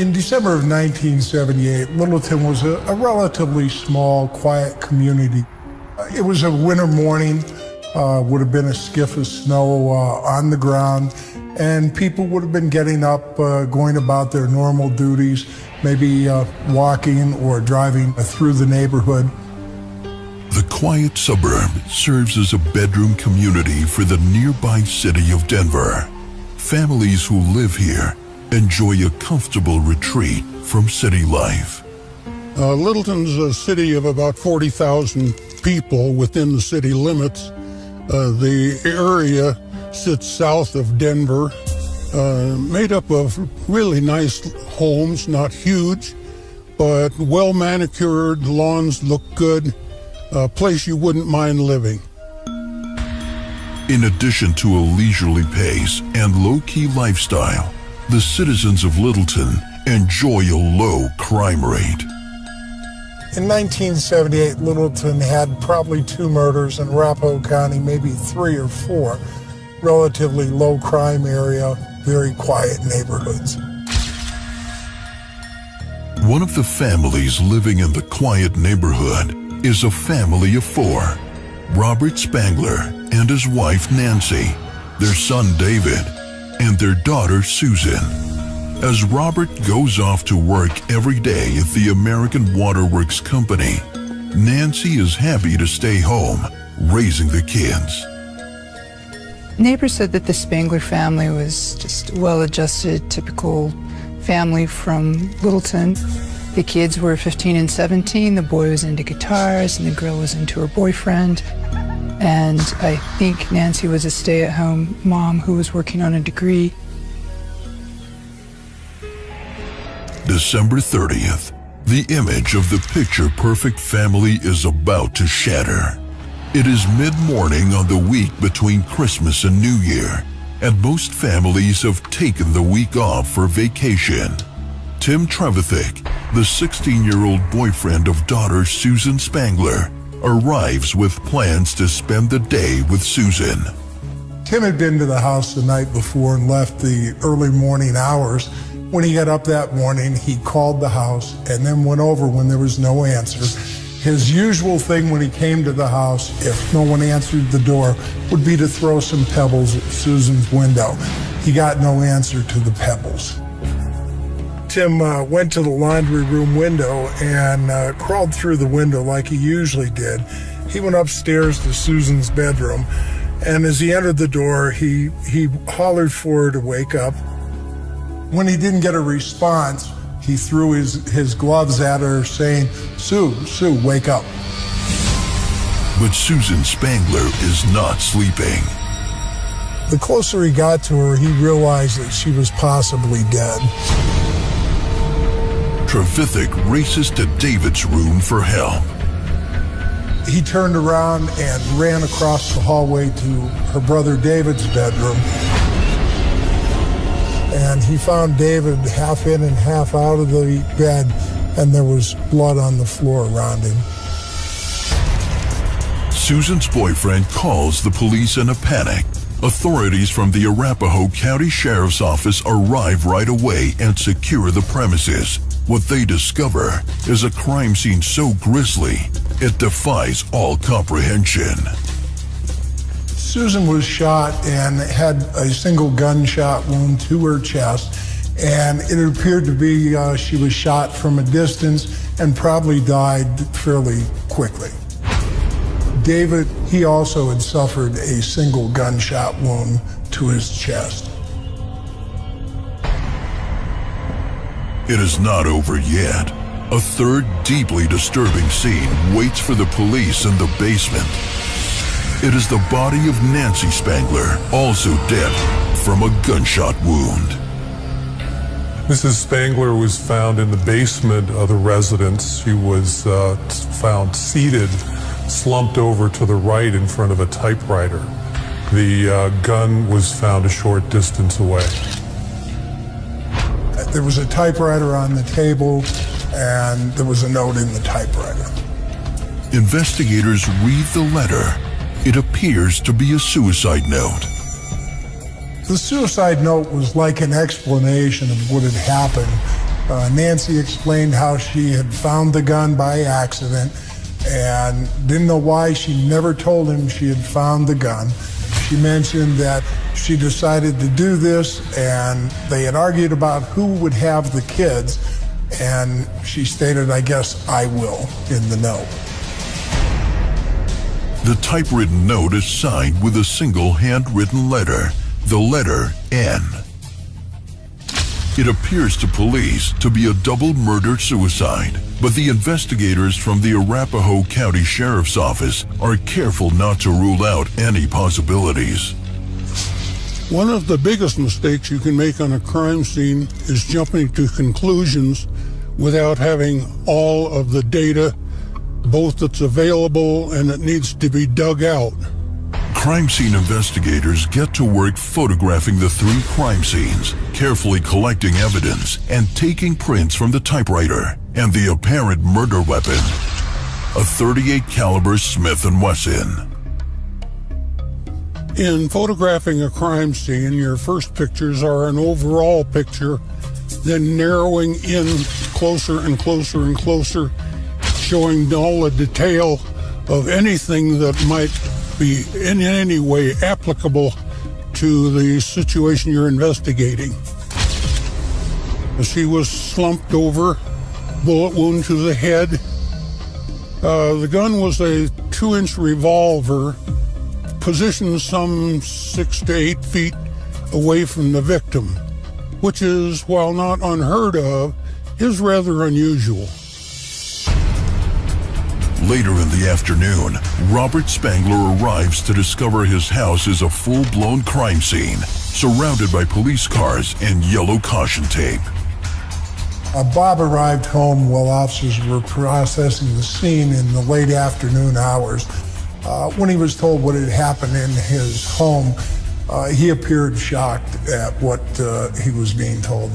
In December of 1978, Littleton was a relatively small, quiet community. It was a winter morning, would have been a skiff of snow on the ground, and people would have been getting up, going about their normal duties, maybe walking or driving through the neighborhood. The quiet suburb serves as a bedroom community for the nearby city of Denver. Families who live here enjoy a comfortable retreat from city life. Littleton's a city of about 40,000 people within the city limits. The area sits south of Denver, made up of really nice homes, not huge, but well manicured, lawns look good, a place you wouldn't mind living. In addition to a leisurely pace and low-key lifestyle, the citizens of Littleton enjoy a low crime rate. In 1978, Littleton had probably 2 murders, in Arapahoe County maybe 3 or 4. Relatively low crime area, very quiet neighborhoods. One of the families living in the quiet neighborhood is a family of 4. Robert Spangler and his wife Nancy, their son David, and their daughter Susan. As Robert goes off to work every day at the American Waterworks Company, Nancy is happy to stay home, raising the kids. Neighbors said that the Spangler family was just well-adjusted, typical family from Littleton. The kids were 15 and 17. The boy was into guitars, and the girl was into her boyfriend. And I think Nancy was a stay-at-home mom who was working on a degree. December 30th, the image of the picture-perfect family is about to shatter. It is mid-morning on the week between Christmas and New Year, and most families have taken the week off for vacation. Tim Trevithick, the 16-year-old boyfriend of daughter Susan Spangler, arrives with plans to spend the day with Susan. Tim had been to the house the night before and left the early morning hours. When he got up that morning, he called the house and then went over when there was no answer. His usual thing when he came to the house, if no one answered the door, would be to throw some pebbles at Susan's window. He got no answer to the pebbles. Tim went to the laundry room window and crawled through the window like he usually did. He went upstairs to Susan's bedroom, and as he entered the door, he hollered for her to wake up. When he didn't get a response, he threw his gloves at her, saying, Sue, wake up. But Susan Spangler is not sleeping. The closer he got to her, he realized that she was possibly dead. Trevithick races to David's room for help. He turned around and ran across the hallway to her brother David's bedroom. And he found David half in and half out of the bed, and there was blood on the floor around him. Susan's boyfriend calls the police in a panic. Authorities from the Arapahoe County Sheriff's Office arrive right away and secure the premises. What they discover is a crime scene so grisly, it defies all comprehension. Susan was shot and had a single gunshot wound to her chest, and it appeared to be she was shot from a distance and probably died fairly quickly. David, he also had suffered a single gunshot wound to his chest. It is not over yet. A third deeply disturbing scene waits for the police in the basement. It is the body of Nancy Spangler, also dead from a gunshot wound. Mrs. Spangler was found in the basement of the residence. She was found seated, slumped over to the right in front of a typewriter. The gun was found a short distance away. There was a typewriter on the table, and there was a note in the typewriter. Investigators read the letter. It appears to be a suicide note. The suicide note was like an explanation of what had happened. Nancy explained how she had found the gun by accident and didn't know why she never told him she had found the gun. She mentioned that she decided to do this, and they had argued about who would have the kids, and she stated, "I guess I will," in the note. The typewritten note is signed with a single handwritten letter, the letter N. It appears to police to be a double murder-suicide, but the investigators from the Arapahoe County Sheriff's Office are careful not to rule out any possibilities. One of the biggest mistakes you can make on a crime scene is jumping to conclusions without having all of the data, both that's available and that needs to be dug out. Crime scene investigators get to work photographing the 3 crime scenes, carefully collecting evidence, and taking prints from the typewriter and the apparent murder weapon, a .38 caliber Smith & Wesson. In photographing a crime scene, your first pictures are an overall picture, then narrowing in closer and closer and closer, showing all the detail of anything that might be in any way applicable to the situation you're investigating. She was slumped over, bullet wound to the head. The gun was a 2-inch revolver, positioned some 6 to 8 feet away from the victim, which is, while not unheard of, is rather unusual. Later in the afternoon, Robert Spangler arrives to discover his house is a full-blown crime scene, surrounded by police cars and yellow caution tape. Bob arrived home while officers were processing the scene in the late afternoon hours. When he was told what had happened in his home, he appeared shocked at what he was being told.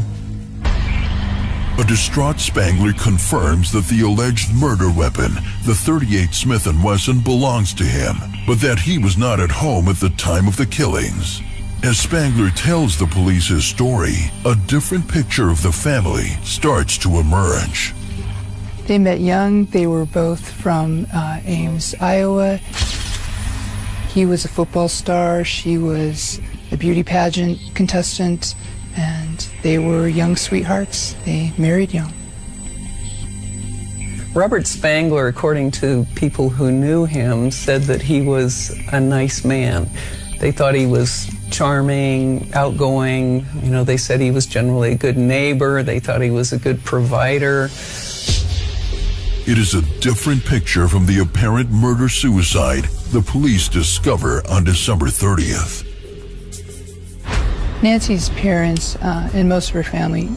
A distraught Spangler confirms that the alleged murder weapon, the .38 Smith & Wesson, belongs to him, but that he was not at home at the time of the killings. As Spangler tells the police his story, a different picture of the family starts to emerge. They met young. They were both from Ames, Iowa. He was a football star. She was a beauty pageant contestant. And they were young sweethearts. They married young. Robert Spangler, according to people who knew him, said that he was a nice man. They thought he was charming, outgoing. You know, they said he was generally a good neighbor. They thought he was a good provider. It is a different picture from the apparent murder-suicide the police discover on December 30th. Nancy's parents and most of her family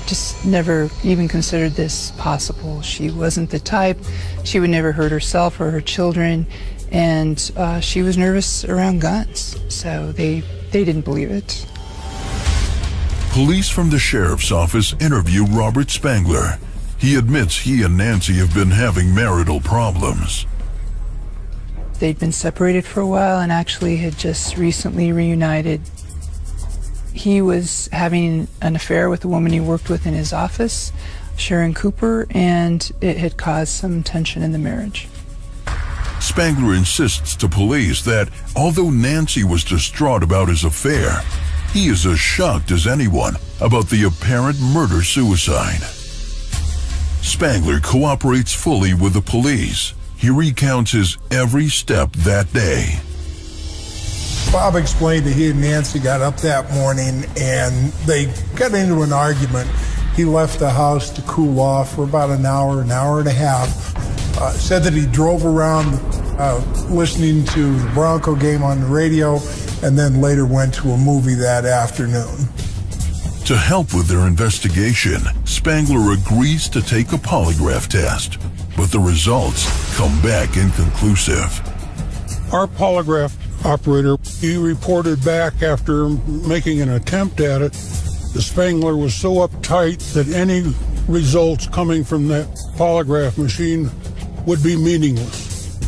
just never even considered this possible. She wasn't the type. She would never hurt herself or her children, and she was nervous around guns, so they didn't believe it. Police from the sheriff's office interview Robert Spangler. He admits he and Nancy have been having marital problems. They'd been separated for a while and actually had just recently reunited. He was having an affair with a woman he worked with in his office, Sharon Cooper, and it had caused some tension in the marriage. Spangler insists to police that although Nancy was distraught about his affair, he is as shocked as anyone about the apparent murder-suicide. Spangler cooperates fully with the police. He recounts his every step that day. Bob explained that he and Nancy got up that morning and they got into an argument. He left the house to cool off for about an hour and a half. Said that he drove around listening to the Bronco game on the radio and then later went to a movie that afternoon. To help with their investigation, Spangler agrees to take a polygraph test, but the results come back inconclusive. Our polygraph operator, he reported back after making an attempt at it, the Spangler was so uptight that any results coming from that polygraph machine would be meaningless.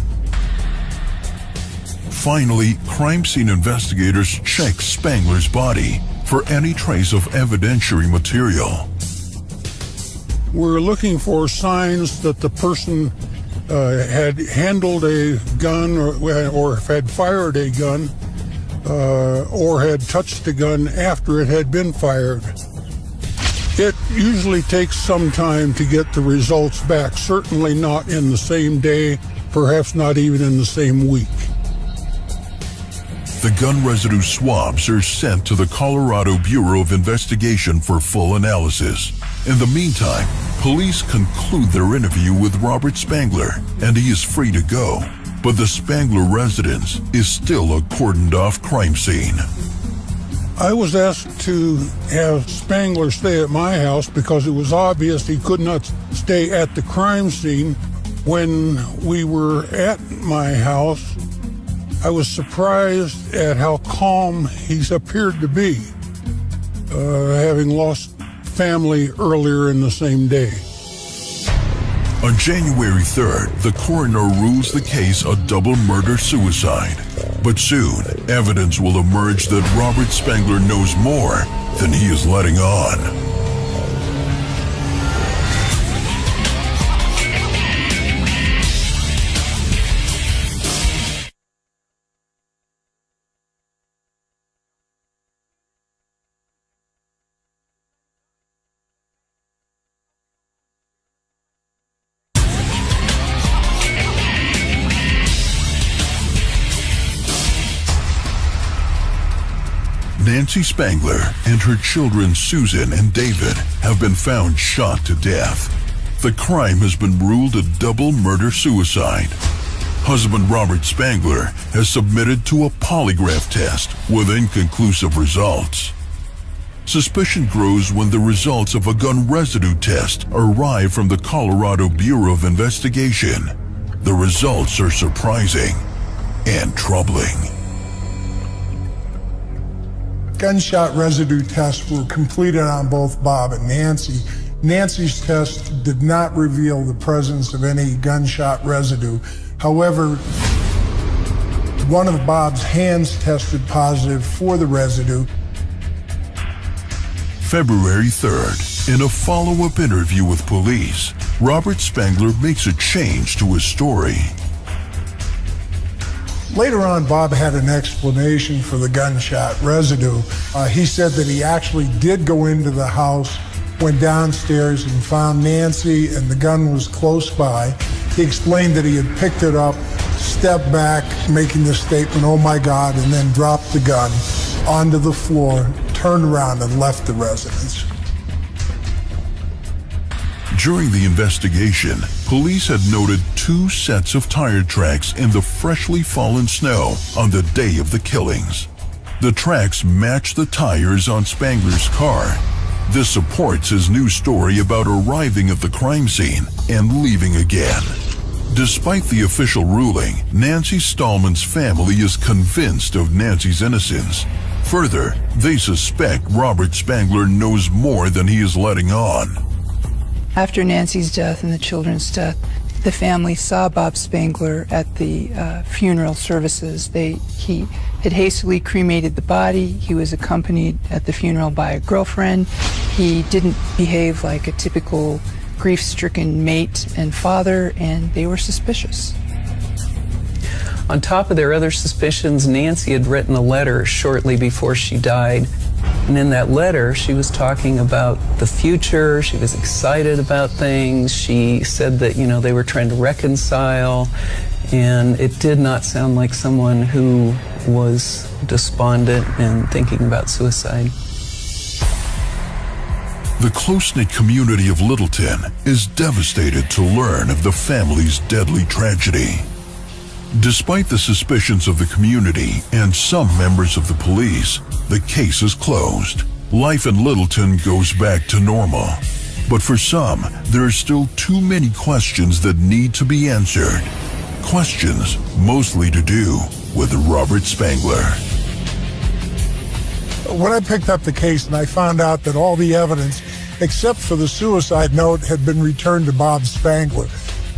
Finally, crime scene investigators check Spangler's body for any trace of evidentiary material. We're looking for signs that the person had handled a gun or had fired a gun or had touched a gun after it had been fired. It usually takes some time to get the results back, certainly not in the same day, perhaps not even in the same week. The gun residue swabs are sent to the Colorado Bureau of Investigation for full analysis. In the meantime, police conclude their interview with Robert Spangler, and he is free to go. But the Spangler residence is still a cordoned-off crime scene. I was asked to have Spangler stay at my house because it was obvious he could not stay at the crime scene. When we were at my house, I was surprised at how calm he's appeared to be, having lost family earlier in the same day. On January 3rd, the coroner rules the case a double murder-suicide. But soon, evidence will emerge that Robert Spangler knows more than he is letting on. Nancy Spangler and her children Susan and David have been found shot to death. The crime has been ruled a double murder-suicide. Husband Robert Spangler has submitted to a polygraph test with inconclusive results. Suspicion grows when the results of a gun residue test arrive from the Colorado Bureau of Investigation. The results are surprising and troubling. Gunshot residue tests were completed on both Bob and Nancy. Nancy's test did not reveal the presence of any gunshot residue. However, one of Bob's hands tested positive for the residue. February 3rd, in a follow-up interview with police, Robert Spangler makes a change to his story. Later on, Bob had an explanation for the gunshot residue. He said that he actually did go into the house, went downstairs and found Nancy, and the gun was close by. He explained that he had picked it up, stepped back, making the statement, "Oh my God," and then dropped the gun onto the floor, turned around and left the residence. During the investigation, police had noted 2 sets of tire tracks in the freshly fallen snow on the day of the killings. The tracks match the tires on Spangler's car. This supports his new story about arriving at the crime scene and leaving again. Despite the official ruling, Nancy Stallman's family is convinced of Nancy's innocence. Further, they suspect Robert Spangler knows more than he is letting on. After Nancy's death and the children's death, the family saw Bob Spangler at the funeral services. He had hastily cremated the body. He was accompanied at the funeral by a girlfriend. He didn't behave like a typical grief-stricken mate and father, and they were suspicious. On top of their other suspicions, Nancy had written a letter shortly before she died. And in that letter, she was talking about the future. She was excited about things. She said that, they were trying to reconcile. And it did not sound like someone who was despondent and thinking about suicide. The close-knit community of Littleton is devastated to learn of the family's deadly tragedy. Despite the suspicions of the community and some members of the police, the case is closed. Life in Littleton goes back to normal. But for some, there are still too many questions that need to be answered. Questions mostly to do with Robert Spangler. When I picked up the case and I found out that all the evidence, except for the suicide note, had been returned to Bob Spangler,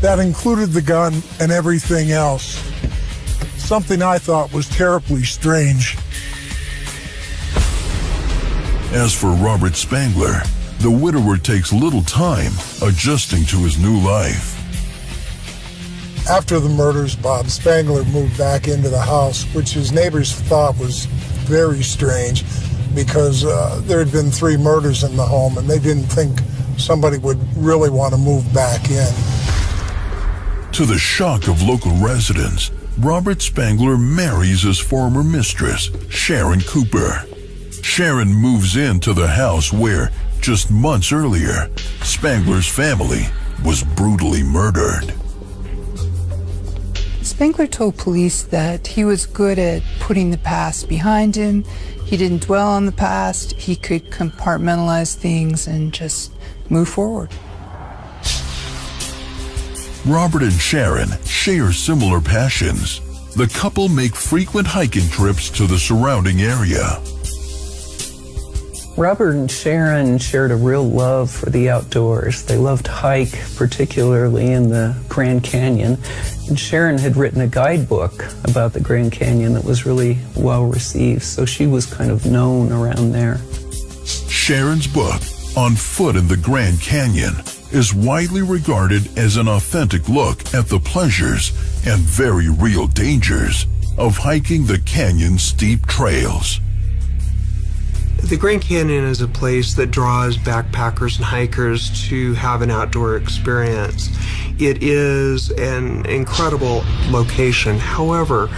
that included the gun and everything else, something I thought was terribly strange. As for Robert Spangler, the widower takes little time adjusting to his new life. After the murders, Bob Spangler moved back into the house, which his neighbors thought was very strange because there had been 3 murders in the home and they didn't think somebody would really want to move back in. To the shock of local residents, Robert Spangler marries his former mistress, Sharon Cooper. Sharon moves into the house where, just months earlier, Spangler's family was brutally murdered. Spangler told police that he was good at putting the past behind him. He didn't dwell on the past. He could compartmentalize things and just move forward. Robert and Sharon share similar passions. The couple make frequent hiking trips to the surrounding area. Robert and Sharon shared a real love for the outdoors. They loved to hike, particularly in the Grand Canyon. And Sharon had written a guidebook about the Grand Canyon that was really well received, so she was kind of known around there. Sharon's book, On Foot in the Grand Canyon, is widely regarded as an authentic look at the pleasures and very real dangers of hiking the canyon's steep trails. The Grand Canyon is a place that draws backpackers and hikers to have an outdoor experience. It is an incredible location. However,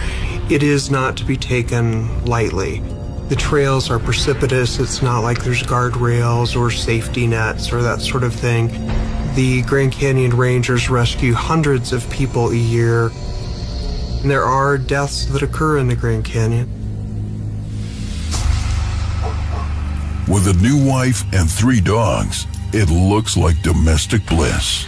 it is not to be taken lightly. The trails are precipitous. It's not like there's guardrails or safety nets or that sort of thing. The Grand Canyon Rangers rescue hundreds of people a year. And there are deaths that occur in the Grand Canyon. With a new wife and 3 dogs, it looks like domestic bliss.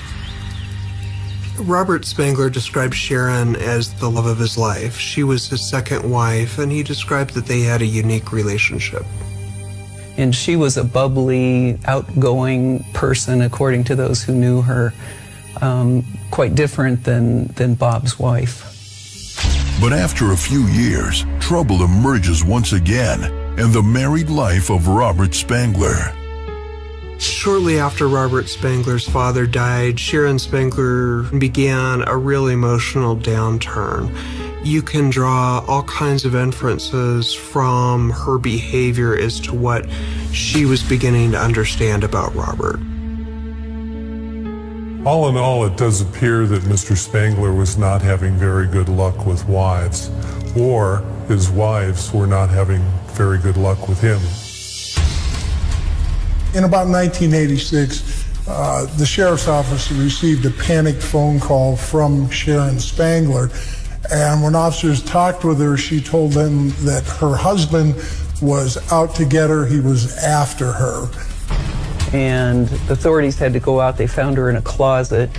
Robert Spangler described Sharon as the love of his life. She was his second wife, and he described that they had a unique relationship. And she was a bubbly, outgoing person, according to those who knew her, quite different than Bob's wife. But after a few years, trouble emerges once again in the married life of Robert Spangler. Shortly after Robert Spangler's father died, Sharon Spangler began a real emotional downturn. You can draw all kinds of inferences from her behavior as to what she was beginning to understand about Robert. All in all, it does appear that Mr. Spangler was not having very good luck with wives, or his wives were not having very good luck with him. In about 1986, the sheriff's office received a panicked phone call from Sharon Spangler. And when officers talked with her, she told them that her husband was out to get her. He was after her. And the authorities had to go out. They found her in a closet,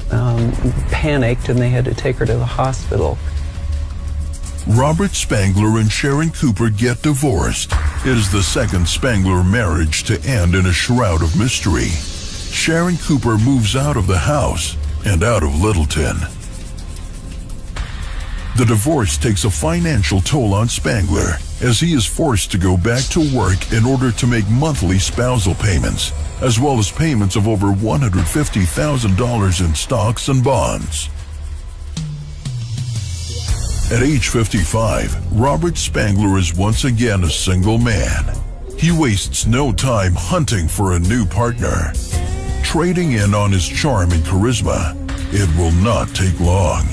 panicked, and they had to take her to the hospital. Robert Spangler and Sharon Cooper get divorced. It is the second Spangler marriage to end in a shroud of mystery. Sharon Cooper moves out of the house and out of Littleton. The divorce takes a financial toll on Spangler as he is forced to go back to work in order to make monthly spousal payments, as well as payments of over $150,000 in stocks and bonds. At age 55, Robert Spangler is once again a single man. He wastes no time hunting for a new partner. Trading in on his charm and charisma, it will not take long.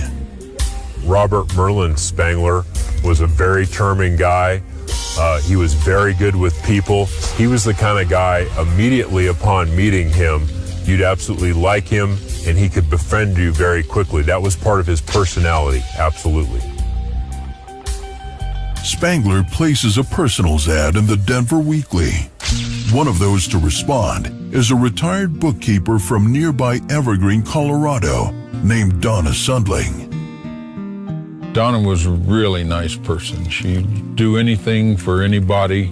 Robert Merlin Spangler was a very charming guy. He was very good with people. He was the kind of guy, immediately upon meeting him, you'd absolutely like him, and he could befriend you very quickly. That was part of his personality, absolutely. Spangler places a personals ad in the Denver Weekly. One of those to respond is a retired bookkeeper from nearby Evergreen, Colorado, named Donna Sundling. Donna was a really nice person. She'd do anything for anybody.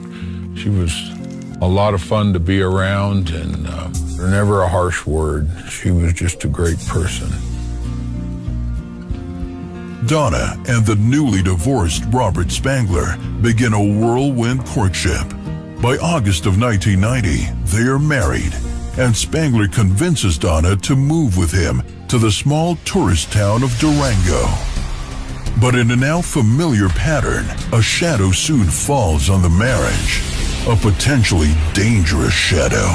She was a lot of fun to be around, and never a harsh word. She was just a great person. Donna and the newly divorced Robert Spangler begin a whirlwind courtship. By August of 1990, they are married, and Spangler convinces Donna to move with him to the small tourist town of Durango. But in a now familiar pattern, a shadow soon falls on the marriage, a potentially dangerous shadow.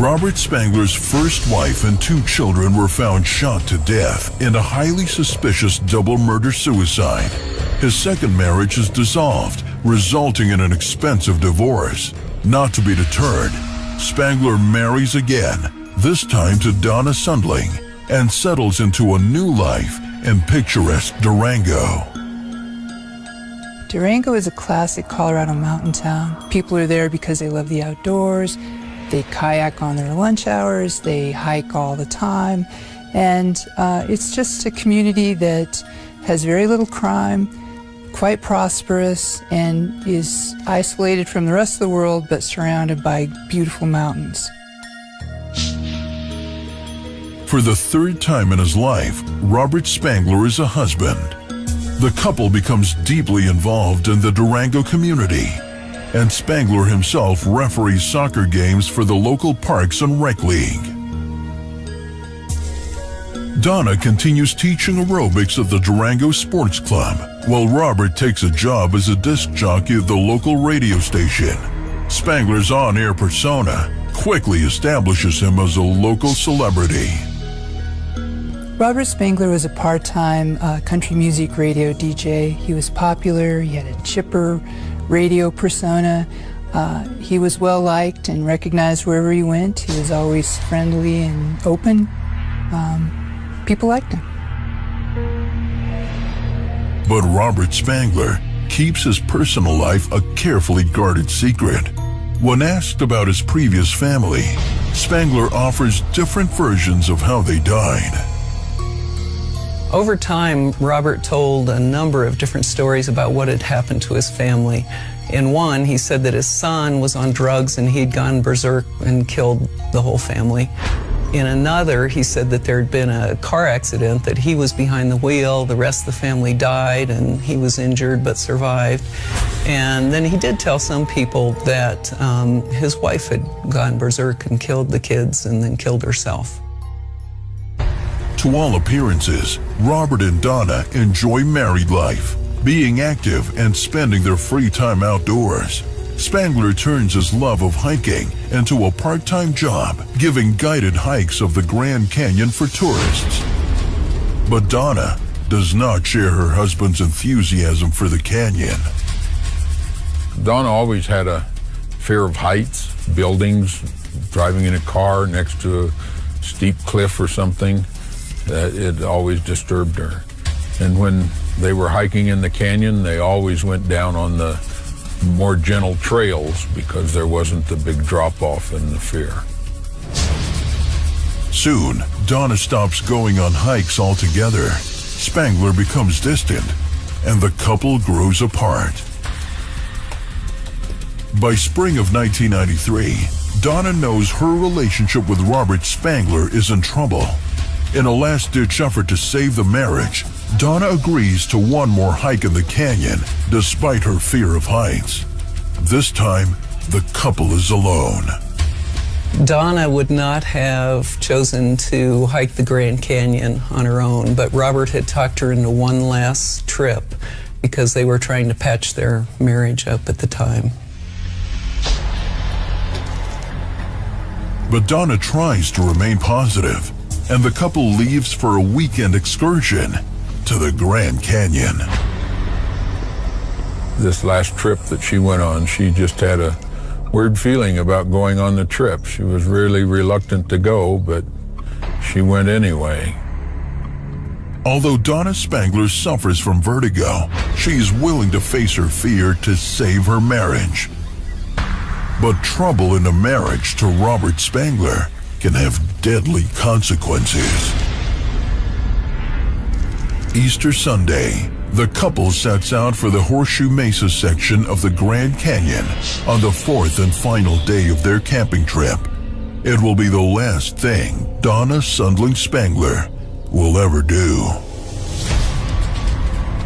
Robert Spangler's first wife and 2 children were found shot to death in a highly suspicious double murder-suicide. His second marriage is dissolved, resulting in an expensive divorce. Not to be deterred, Spangler marries again, this time to Donna Sundling, and settles into a new life in picturesque Durango. Durango is a classic Colorado mountain town. People are there because they love the outdoors. They kayak on their lunch hours, they hike all the time, and it's just a community that has very little crime, quite prosperous, and is isolated from the rest of the world but surrounded by beautiful mountains. For the 3rd time in his life, Robert Spangler is a husband. The couple becomes deeply involved in the Durango community, and Spangler himself referees soccer games for the local Parks and Rec League. Donna continues teaching aerobics at the Durango Sports Club, while Robert takes a job as a disc jockey at the local radio station. Spangler's on-air persona quickly establishes him as a local celebrity. Robert Spangler was a part-time country music radio DJ. He was popular, he had a chipper radio persona. He was well-liked and recognized wherever he went. He was always friendly and open. People liked him. But Robert Spangler keeps his personal life a carefully guarded secret. When asked about his previous family, Spangler offers different versions of how they died. Over time, Robert told a number of different stories about what had happened to his family. In one, he said that his son was on drugs and he'd gone berserk and killed the whole family. In another, he said that there had been a car accident, that he was behind the wheel, the rest of the family died, and he was injured but survived. And then he did tell some people that his wife had gone berserk and killed the kids and then killed herself. To all appearances, Robert and Donna enjoy married life, being active and spending their free time outdoors. Spangler turns his love of hiking into a part-time job, giving guided hikes of the Grand Canyon for tourists. But Donna does not share her husband's enthusiasm for the canyon. Donna always had a fear of heights, buildings, driving in a car next to a steep cliff or something. It always disturbed her. And when they were hiking in the canyon, they always went down on the more gentle trails because there wasn't the big drop-off and the fear. Soon, Donna stops going on hikes altogether. Spangler becomes distant, and the couple grows apart. By spring of 1993, Donna knows her relationship with Robert Spangler is in trouble. In a last-ditch effort to save the marriage, Donna agrees to one more hike in the canyon, despite her fear of heights. This time, the couple is alone. Donna would not have chosen to hike the Grand Canyon on her own, but Robert had talked her into one last trip because they were trying to patch their marriage up at the time. But Donna tries to remain positive, and the couple leaves for a weekend excursion to the Grand Canyon. This last trip that she went on, she just had a weird feeling about going on the trip. She was really reluctant to go, but she went anyway. Although Donna Spangler suffers from vertigo, she is willing to face her fear to save her marriage. But trouble in a marriage to Robert Spangler can have deadly consequences. Easter Sunday, the couple sets out for the Horseshoe Mesa section of the Grand Canyon on the fourth and final day of their camping trip. It will be the last thing Donna Sundling Spangler will ever do.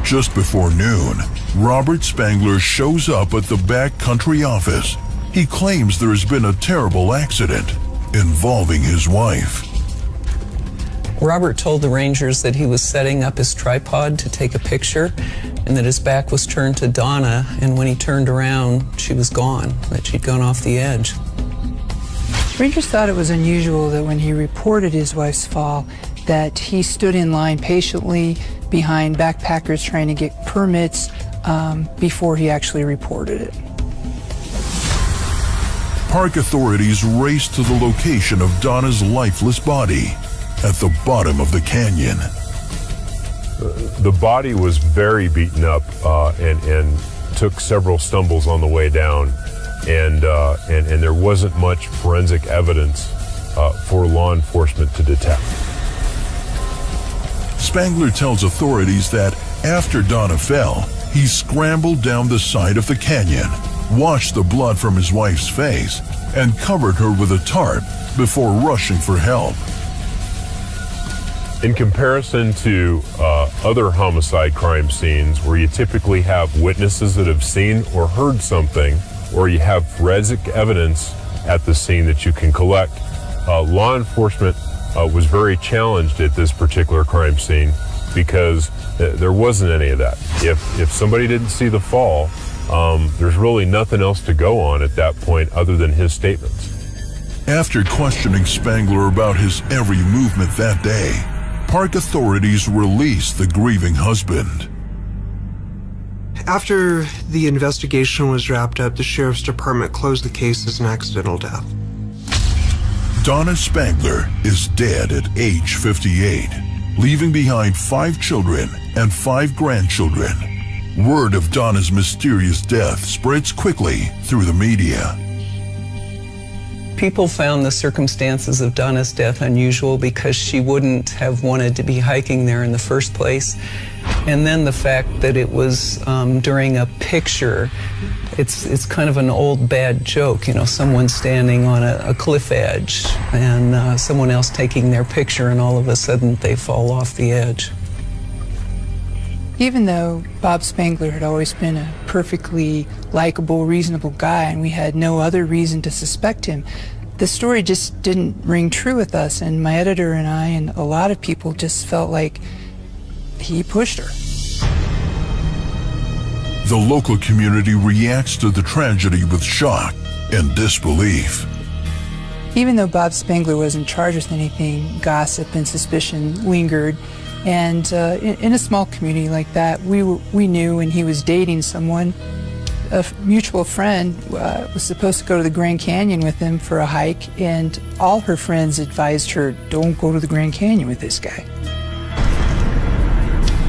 Just before noon, Robert Spangler shows up at the backcountry office. He claims there has been a terrible accident involving his wife. Robert told the Rangers that he was setting up his tripod to take a picture and that his back was turned to Donna, and when he turned around, she was gone, that she'd gone off the edge. Rangers thought it was unusual that when he reported his wife's fall, that he stood in line patiently behind backpackers trying to get permits before he actually reported it. Park authorities raced to the location of Donna's lifeless body at the bottom of the canyon. The body was very beaten up and took several stumbles on the way down, and there wasn't much forensic evidence for law enforcement to detect. Spangler tells authorities that after Donna fell, he scrambled down the side of the canyon, washed the blood from his wife's face, and covered her with a tarp before rushing for help. In comparison to other homicide crime scenes where you typically have witnesses that have seen or heard something, or you have forensic evidence at the scene that you can collect, law enforcement was very challenged at this particular crime scene because there wasn't any of that. If somebody didn't see the fall, there's really nothing else to go on at that point other than his statements. After questioning Spangler about his every movement that day, park authorities released the grieving husband. After the investigation was wrapped up, the sheriff's department closed the case as an accidental death. Donna Spangler is dead at age 58, leaving behind 5 children and 5 grandchildren. Word of Donna's mysterious death spreads quickly through the media. People found the circumstances of Donna's death unusual because she wouldn't have wanted to be hiking there in the first place. And then the fact that it was during a picture, it's kind of an old bad joke, you know, someone standing on a cliff edge and someone else taking their picture, and all of a sudden they fall off the edge. Even though Bob Spangler had always been a perfectly likable, reasonable guy, and we had no other reason to suspect him, the story just didn't ring true with us, and my editor and I and a lot of people just felt like he pushed her. The local community reacts to the tragedy with shock and disbelief. Even though Bob Spangler wasn't charged with anything, gossip and suspicion lingered. And in a small community like that, we knew when he was dating someone. A mutual friend was supposed to go to the Grand Canyon with him for a hike, and all her friends advised her, don't go to the Grand Canyon with this guy.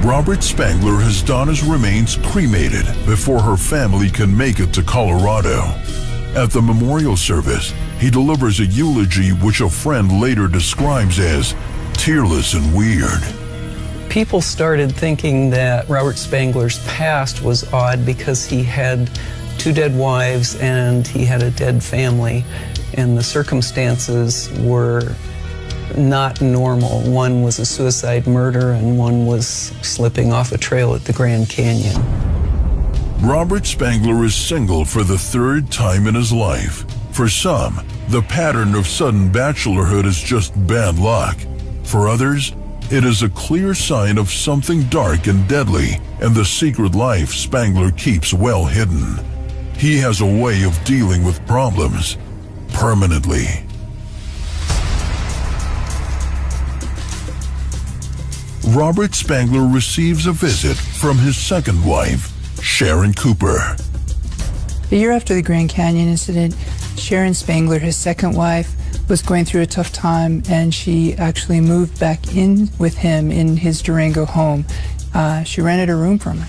Robert Spangler has Donna's remains cremated before her family can make it to Colorado. At the memorial service, he delivers a eulogy which a friend later describes as tearless and weird. People started thinking that Robert Spangler's past was odd because he had 2 dead wives and he had a dead family, and the circumstances were not normal. One was a suicide murder and one was slipping off a trail at the Grand Canyon. Robert Spangler is single for the 3rd time in his life. For some, the pattern of sudden bachelorhood is just bad luck. For others, it is a clear sign of something dark and deadly and the secret life Spangler keeps well hidden. He has a way of dealing with problems permanently. Robert Spangler receives a visit from his second wife, Sharon Cooper. The year after the Grand Canyon incident, Sharon Spangler, his second wife, was going through a tough time, and she actually moved back in with him in his Durango home. She rented a room from him.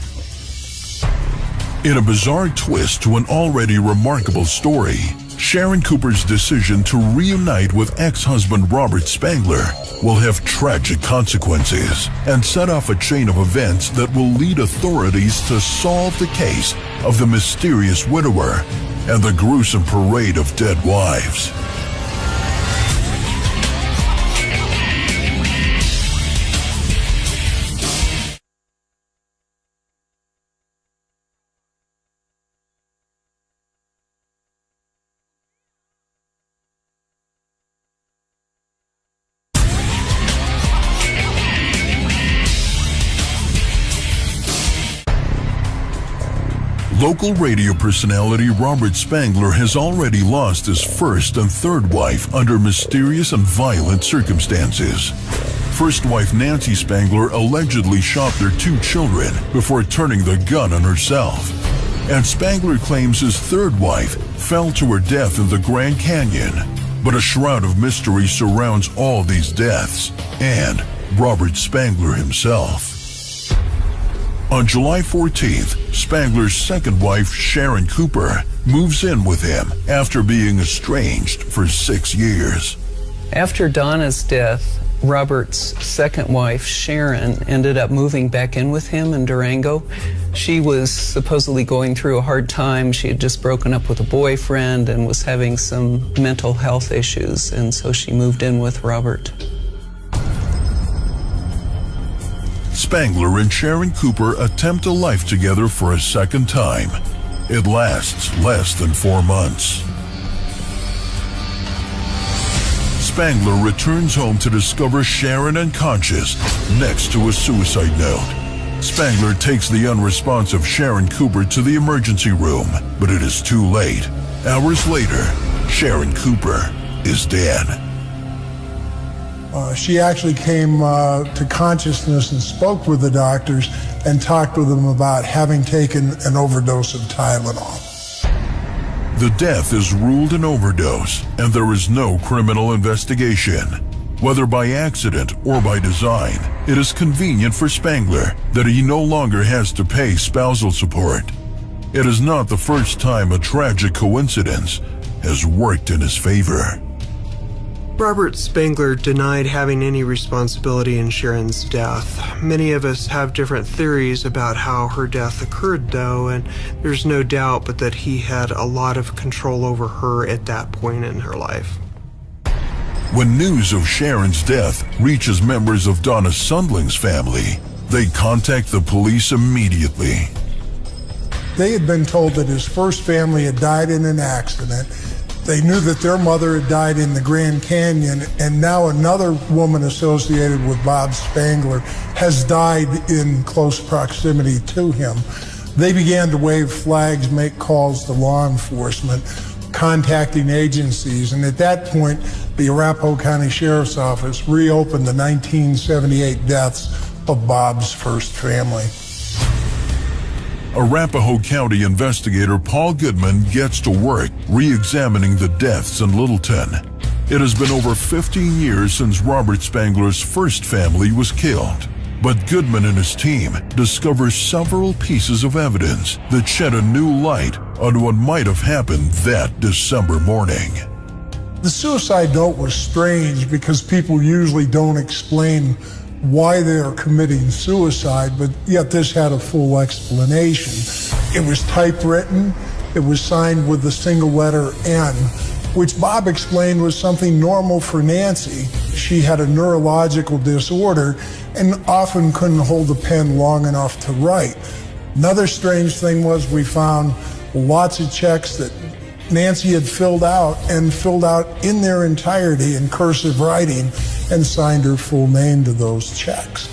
In a bizarre twist to an already remarkable story, Sharon Cooper's decision to reunite with ex-husband Robert Spangler will have tragic consequences and set off a chain of events that will lead authorities to solve the case of the mysterious widower and the gruesome parade of dead wives. Local radio personality Robert Spangler has already lost his first and third wife under mysterious and violent circumstances. First wife Nancy Spangler allegedly shot their 2 children before turning the gun on herself. And Spangler claims his third wife fell to her death in the Grand Canyon. But a shroud of mystery surrounds all these deaths and Robert Spangler himself. On July 14th, Spangler's second wife, Sharon Cooper, moves in with him after being estranged for 6 years. After Donna's death, Robert's second wife, Sharon, ended up moving back in with him in Durango. She was supposedly going through a hard time. She had just broken up with a boyfriend and was having some mental health issues, and so she moved in with Robert. Spangler and Sharon Cooper attempt a life together for a second time. It lasts less than 4 months. Spangler returns home to discover Sharon unconscious next to a suicide note. Spangler takes the unresponsive Sharon Cooper to the emergency room, but it is too late. Hours later, Sharon Cooper is dead. She actually came to consciousness and spoke with the doctors and talked with them about having taken an overdose of Tylenol. The death is ruled an overdose, and there is no criminal investigation. Whether by accident or by design, it is convenient for Spangler that he no longer has to pay spousal support. It is not the first time a tragic coincidence has worked in his favor. Robert Spangler denied having any responsibility in Sharon's death. Many of us have different theories about how her death occurred, though, and there's no doubt but that he had a lot of control over her at that point in her life. When news of Sharon's death reaches members of Donna Sundling's family, they contact the police immediately. They had been told that his first family had died in an accident. They knew that their mother had died in the Grand Canyon, and now another woman associated with Bob Spangler has died in close proximity to him. They began to wave flags, make calls to law enforcement, contacting agencies, and at that point, the Arapahoe County Sheriff's Office reopened the 1978 deaths of Bob's first family. Arapahoe County investigator Paul Goodman gets to work re-examining the deaths in Littleton. It has been over 15 years since Robert Spangler's first family was killed. But Goodman and his team discover several pieces of evidence that shed a new light on what might have happened that December morning. The suicide note was strange because people usually don't explain why they are committing suicide, but yet this had a full explanation. It was typewritten, it was signed with the single letter N, which Bob explained was something normal for Nancy. She had a neurological disorder and often couldn't hold a pen long enough to write. Another strange thing was we found lots of checks that Nancy had filled out in their entirety in cursive writing and signed her full name to those checks.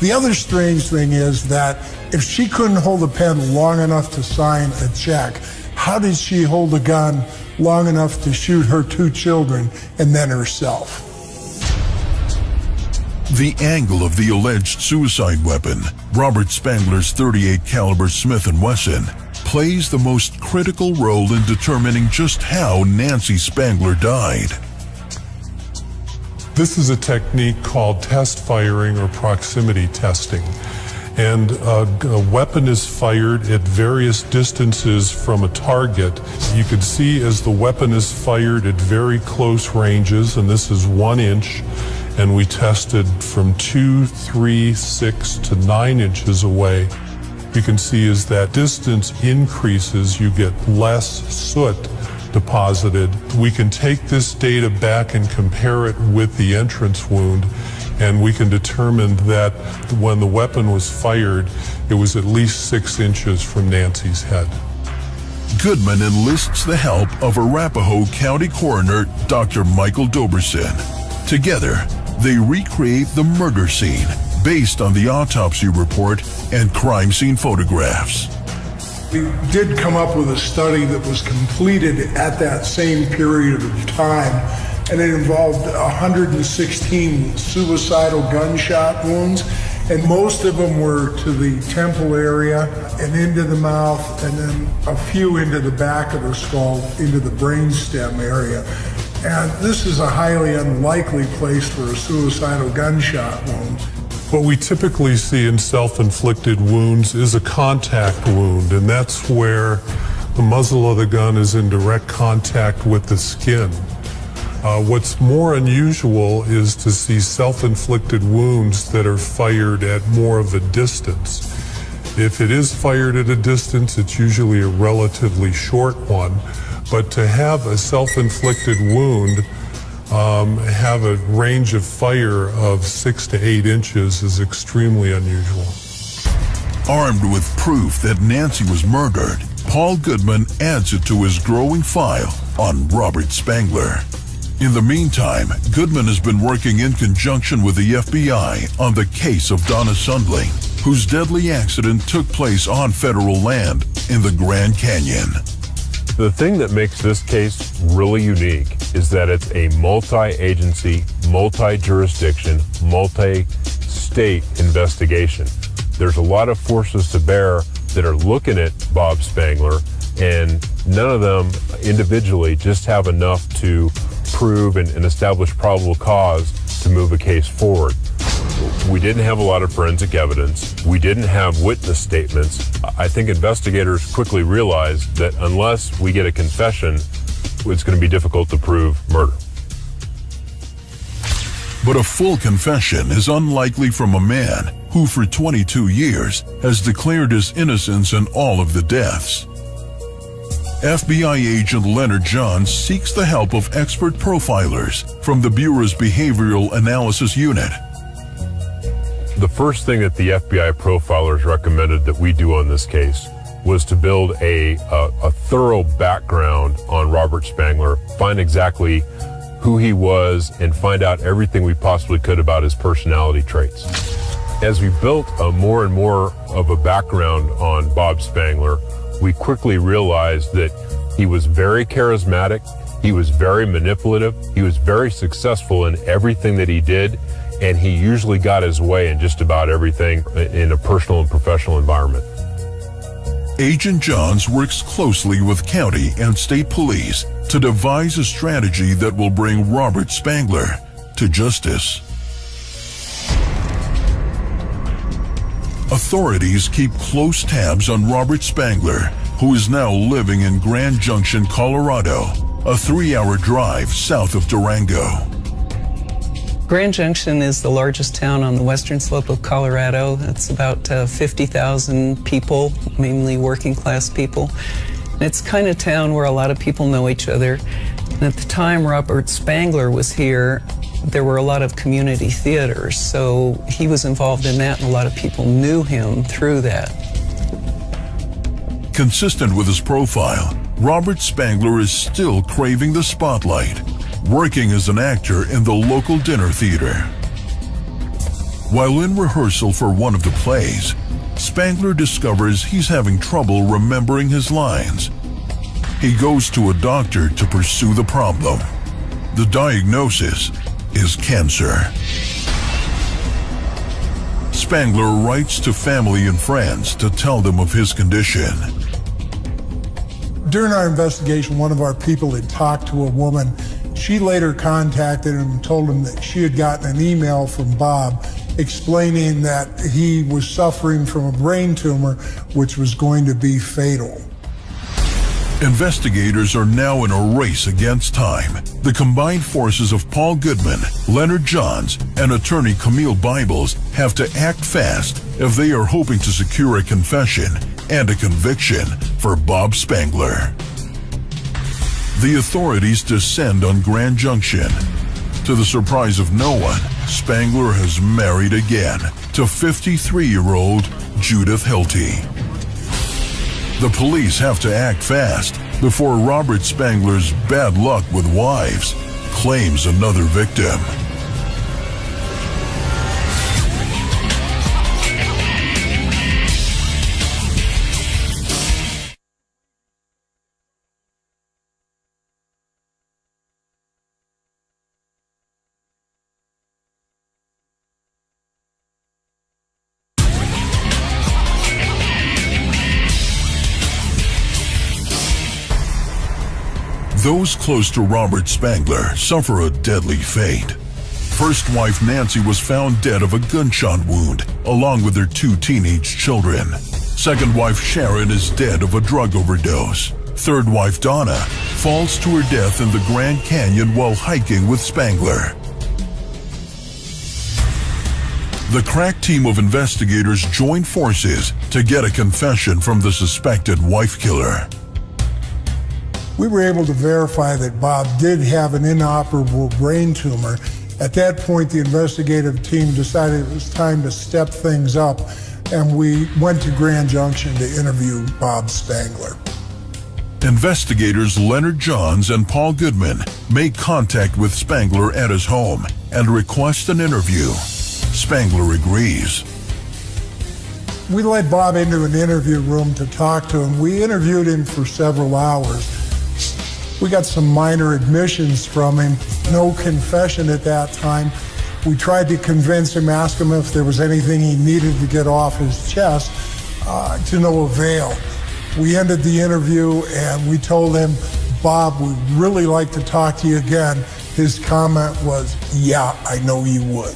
The other strange thing is that if she couldn't hold a pen long enough to sign a check, how did she hold a gun long enough to shoot her 2 children and then herself? The angle of the alleged suicide weapon, Robert Spangler's .38 caliber Smith & Wesson, plays the most critical role in determining just how Nancy Spangler died. This is a technique called test firing or proximity testing. and a weapon is fired at various distances from a target. You can see as the weapon is fired at very close ranges, and this is 1 inch, and we tested from 2, 3, 6 to 9 inches away. You can see as that distance increases, you get less soot deposited. We can take this data back and compare it with the entrance wound, and we can determine that when the weapon was fired, it was at least 6 inches from Nancy's head. Goodman enlists the help of Arapahoe County Coroner Dr. Michael Doberson. Together, they recreate the murder scene based on the autopsy report and crime scene photographs. We did come up with a study that was completed at that same period of time, and it involved 116 suicidal gunshot wounds, and most of them were to the temple area and into the mouth, and then a few into the back of the skull, into the brainstem area. And this is a highly unlikely place for a suicidal gunshot wound. What we typically see in self-inflicted wounds is a contact wound, and that's where the muzzle of the gun is in direct contact with the skin. What's more unusual is to see self-inflicted wounds that are fired at more of a distance. If it is fired at a distance, it's usually a relatively short one, but to have a self-inflicted wound have a range of fire of 6 to 8 inches is extremely unusual. Armed with proof that Nancy was murdered, Paul Goodman adds it to his growing file on Robert Spangler. In the meantime, Goodman has been working in conjunction with the FBI on the case of Donna Sundling, whose deadly accident took place on federal land in the Grand Canyon. The thing that makes this case really unique is that it's a multi-agency, multi-jurisdiction, multi-state investigation. There's a lot of forces to bear that are looking at Bob Spangler, and none of them individually just have enough to prove and establish probable cause to move a case forward. We didn't have a lot of forensic evidence. We didn't have witness statements. I think investigators quickly realized that unless we get a confession, it's going to be difficult to prove murder. But a full confession is unlikely from a man who for 22 years has declared his innocence in all of the deaths. FBI agent Leonard Johns seeks the help of expert profilers from the Bureau's Behavioral Analysis Unit. The first thing that the FBI profilers recommended that we do on this case was to build a thorough background on Robert Spangler, find exactly who he was, and find out everything we possibly could about his personality traits. As we built more and more of a background on Bob Spangler, we quickly realized that he was very charismatic, he was very manipulative, he was very successful in everything that he did, and he usually got his way in just about everything in a personal and professional environment. Agent Johns works closely with county and state police to devise a strategy that will bring Robert Spangler to justice. Authorities keep close tabs on Robert Spangler, who is now living in Grand Junction, Colorado, a 3-hour drive south of Durango. Grand Junction is the largest town on the western slope of Colorado. It's about 50,000 people, mainly working class people. And it's the kind of town where a lot of people know each other. And at the time Robert Spangler was here, there were a lot of community theaters, so he was involved in that, and a lot of people knew him through that. Consistent with his profile, Robert Spangler is still craving the spotlight, working as an actor in the local dinner theater. While in rehearsal for one of the plays, Spangler discovers he's having trouble remembering his lines. He goes to a doctor to pursue the problem. The diagnosis is cancer. Spangler writes to family and friends to tell them of his condition. During our investigation, one of our people had talked to a woman. She later contacted him and told him that she had gotten an email from Bob explaining that he was suffering from a brain tumor, which was going to be fatal. Investigators are now in a race against time. The combined forces of Paul Goodman, Leonard Johns, and attorney Camille Bibles have to act fast if they are hoping to secure a confession and a conviction for Bob Spangler. The authorities descend on Grand Junction. To the surprise of no one, Spangler has married again to 53-year-old Judith Hilty. The police have to act fast before Robert Spangler's bad luck with wives claims another victim. Those close to Robert Spangler suffer a deadly fate. First wife Nancy was found dead of a gunshot wound, along with their 2 teenage children. Second wife Sharon is dead of a drug overdose. Third wife Donna falls to her death in the Grand Canyon while hiking with Spangler. The crack team of investigators joined forces to get a confession from the suspected wife killer. We were able to verify that Bob did have an inoperable brain tumor. At that point, the investigative team decided it was time to step things up, and we went to Grand Junction to interview Bob Spangler. Investigators Leonard Johns and Paul Goodman make contact with Spangler at his home and request an interview. Spangler agrees. We led Bob into an interview room to talk to him. We interviewed him for several hours. We got some minor admissions from him, no confession at that time. We tried to convince him, ask him if there was anything he needed to get off his chest, to no avail. We ended the interview and we told him, Bob, we'd really like to talk to you again. His comment was, yeah, I know you would.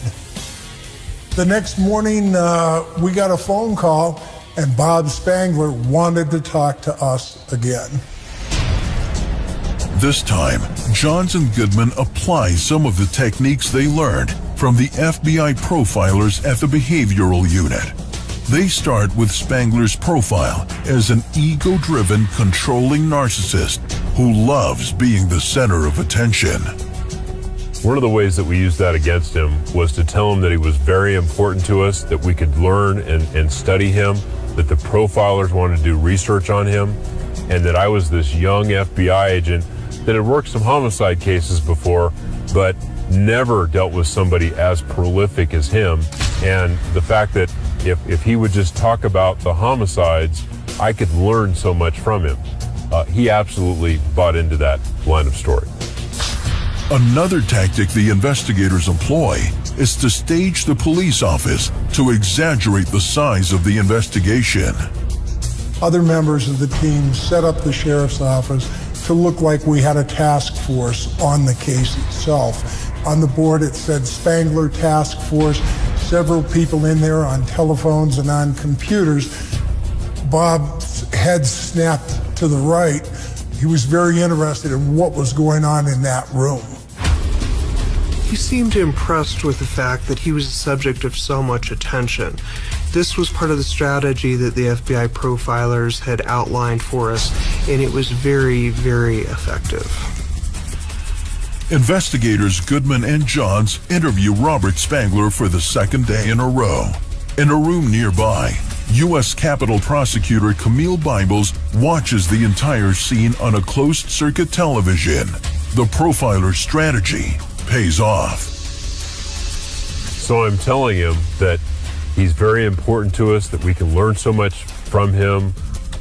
The next morning, we got a phone call and Bob Spangler wanted to talk to us again. This time, Johns and Goodman apply some of the techniques they learned from the FBI profilers at the behavioral unit. They start with Spangler's profile as an ego-driven, controlling narcissist who loves being the center of attention. One of the ways that we used that against him was to tell him that he was very important to us, that we could learn and study him, that the profilers wanted to do research on him, and that I was this young FBI agent that had worked some homicide cases before, but never dealt with somebody as prolific as him. And the fact that if he would just talk about the homicides, I could learn so much from him. He absolutely bought into that line of story. Another tactic the investigators employ is to stage the police office to exaggerate the size of the investigation. Other members of the team set up the sheriff's office to look like we had a task force on the case itself. On the board it said Spangler Task Force, several people in there on telephones and on computers. Bob's head snapped to the right. He was very interested in what was going on in that room. He seemed impressed with the fact that he was the subject of so much attention. This was part of the strategy that the FBI profilers had outlined for us, and it was very, very effective. Investigators Goodman and Johns interview Robert Spangler for the second day in a row. In a room nearby, U.S. Capitol Prosecutor Camille Bibles watches the entire scene on a closed-circuit television. The profiler's strategy pays off. So I'm telling him that he's very important to us, that we can learn so much from him.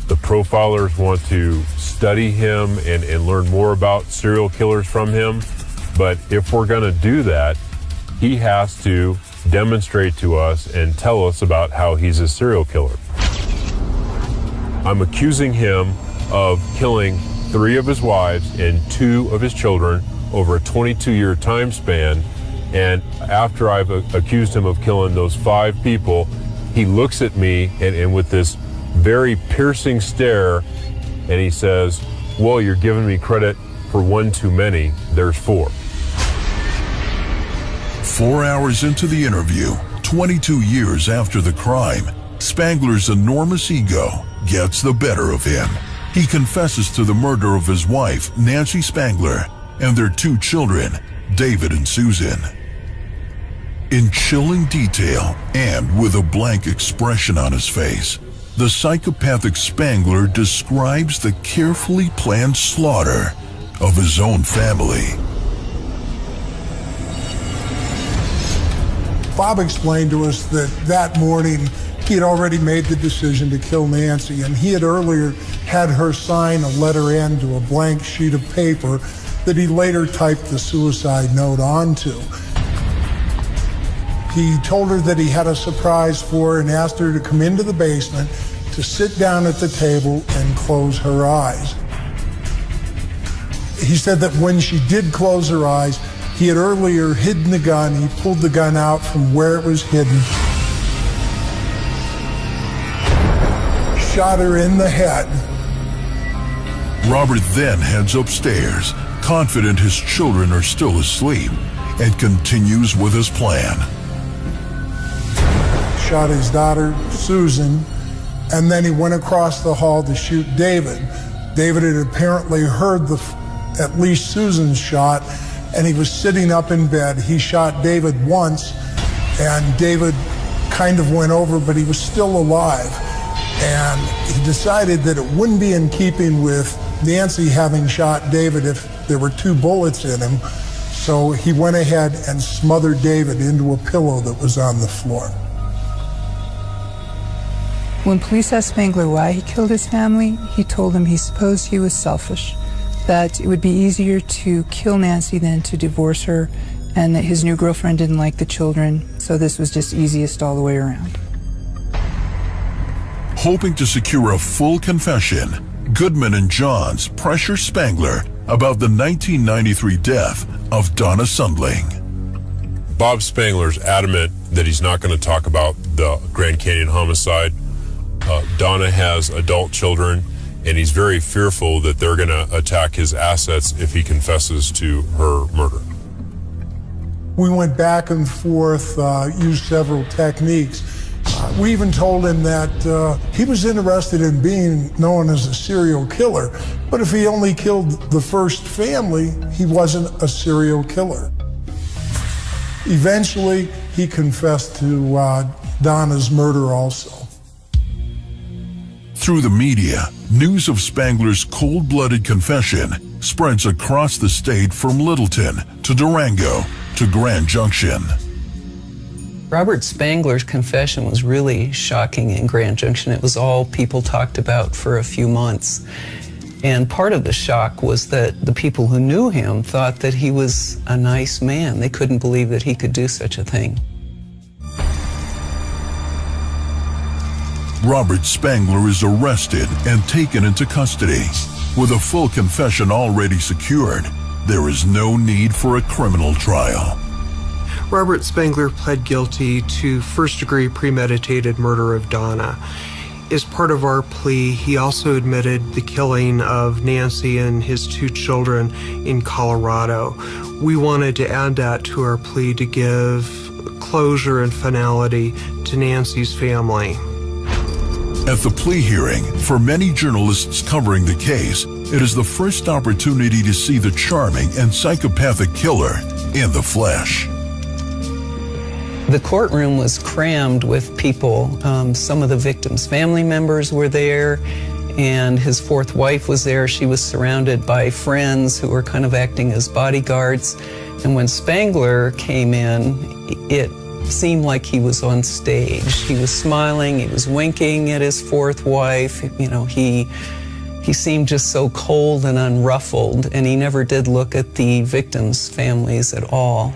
The profilers want to study him and learn more about serial killers from him. But if we're going to do that, he has to demonstrate to us and tell us about how he's a serial killer. I'm accusing him of killing 3 of his wives and 2 of his children over a 22-year time span, And after I've accused him of killing those 5 people, he looks at me and with this very piercing stare, and he says, well, you're giving me credit for 1 too many. There's 4. 4 hours into the interview, 22 years after the crime, Spangler's enormous ego gets the better of him. He confesses to the murder of his wife, Nancy Spangler, and their 2 children, David and Susan. In chilling detail and with a blank expression on his face, the psychopathic Spangler describes the carefully planned slaughter of his own family. Bob explained to us that that morning he had already made the decision to kill Nancy, and he had earlier had her sign a letter N to a blank sheet of paper that he later typed the suicide note onto. He told her that he had a surprise for her and asked her to come into the basement to sit down at the table and close her eyes. He said that when she did close her eyes, he had earlier hidden the gun. He pulled the gun out from where it was hidden, shot her in the head. Robert then heads upstairs, confident his children are still asleep, and continues with his plan. Shot his daughter, Susan, and then he went across the hall to shoot David. David had apparently heard at least Susan's shot, and he was sitting up in bed. He shot David once, and David kind of went over, but he was still alive. And he decided that it wouldn't be in keeping with Nancy having shot David if there were 2 bullets in him. So he went ahead and smothered David into a pillow that was on the floor. When police asked Spangler why he killed his family, he told them he supposed he was selfish, that it would be easier to kill Nancy than to divorce her, and that his new girlfriend didn't like the children, so this was just easiest all the way around. Hoping to secure a full confession, Goodman and Johns pressure Spangler about the 1993 death of Donna Sundling. Bob Spangler's adamant that he's not going to talk about the Grand Canyon homicide. Donna has adult children, and he's very fearful that they're going to attack his assets if he confesses to her murder. We went back and forth, used several techniques. We even told him that he was interested in being known as a serial killer, but if he only killed the first family, he wasn't a serial killer. Eventually, he confessed to Donna's murder also. Through the media, news of Spangler's cold-blooded confession spreads across the state from Littleton to Durango to Grand Junction. Robert Spangler's confession was really shocking in Grand Junction. It was all people talked about for a few months. And part of the shock was that the people who knew him thought that he was a nice man. They couldn't believe that he could do such a thing. Robert Spangler is arrested and taken into custody. With a full confession already secured, there is no need for a criminal trial. Robert Spangler pled guilty to first-degree premeditated murder of Donna. As part of our plea, he also admitted the killing of Nancy and his 2 children in Colorado. We wanted to add that to our plea to give closure and finality to Nancy's family. At the plea hearing, for many journalists covering the case, it is the first opportunity to see the charming and psychopathic killer in the flesh. The courtroom was crammed with people. Some of the victims' family members were there, and his 4th wife was there. She was surrounded by friends who were kind of acting as bodyguards. And when Spangler came in, it seemed like he was on stage. He was smiling, he was winking at his 4th wife. You know, he seemed just so cold and unruffled, and he never did look at the victims' families at all.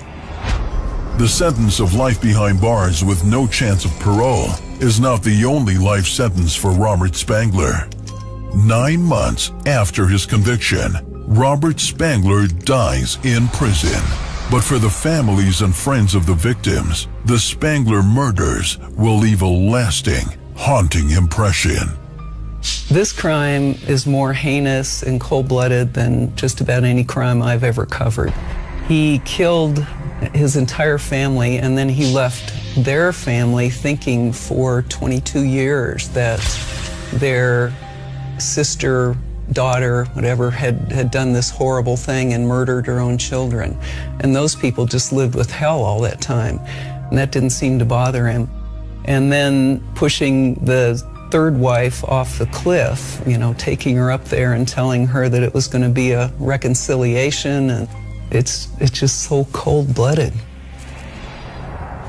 The sentence of life behind bars with no chance of parole is not the only life sentence for Robert Spangler. 9 months after his conviction, Robert Spangler dies in prison. But for the families and friends of the victims, the Spangler murders will leave a lasting, haunting impression. This crime is more heinous and cold-blooded than just about any crime I've ever covered. He killed his entire family, and then he left their family thinking for 22 years that their sister, daughter, whatever, had done this horrible thing and murdered her own children. And those people just lived with hell all that time. And that didn't seem to bother him. And then pushing the third wife off the cliff, you know, taking her up there and telling her that it was going to be a reconciliation. And it's just so cold-blooded.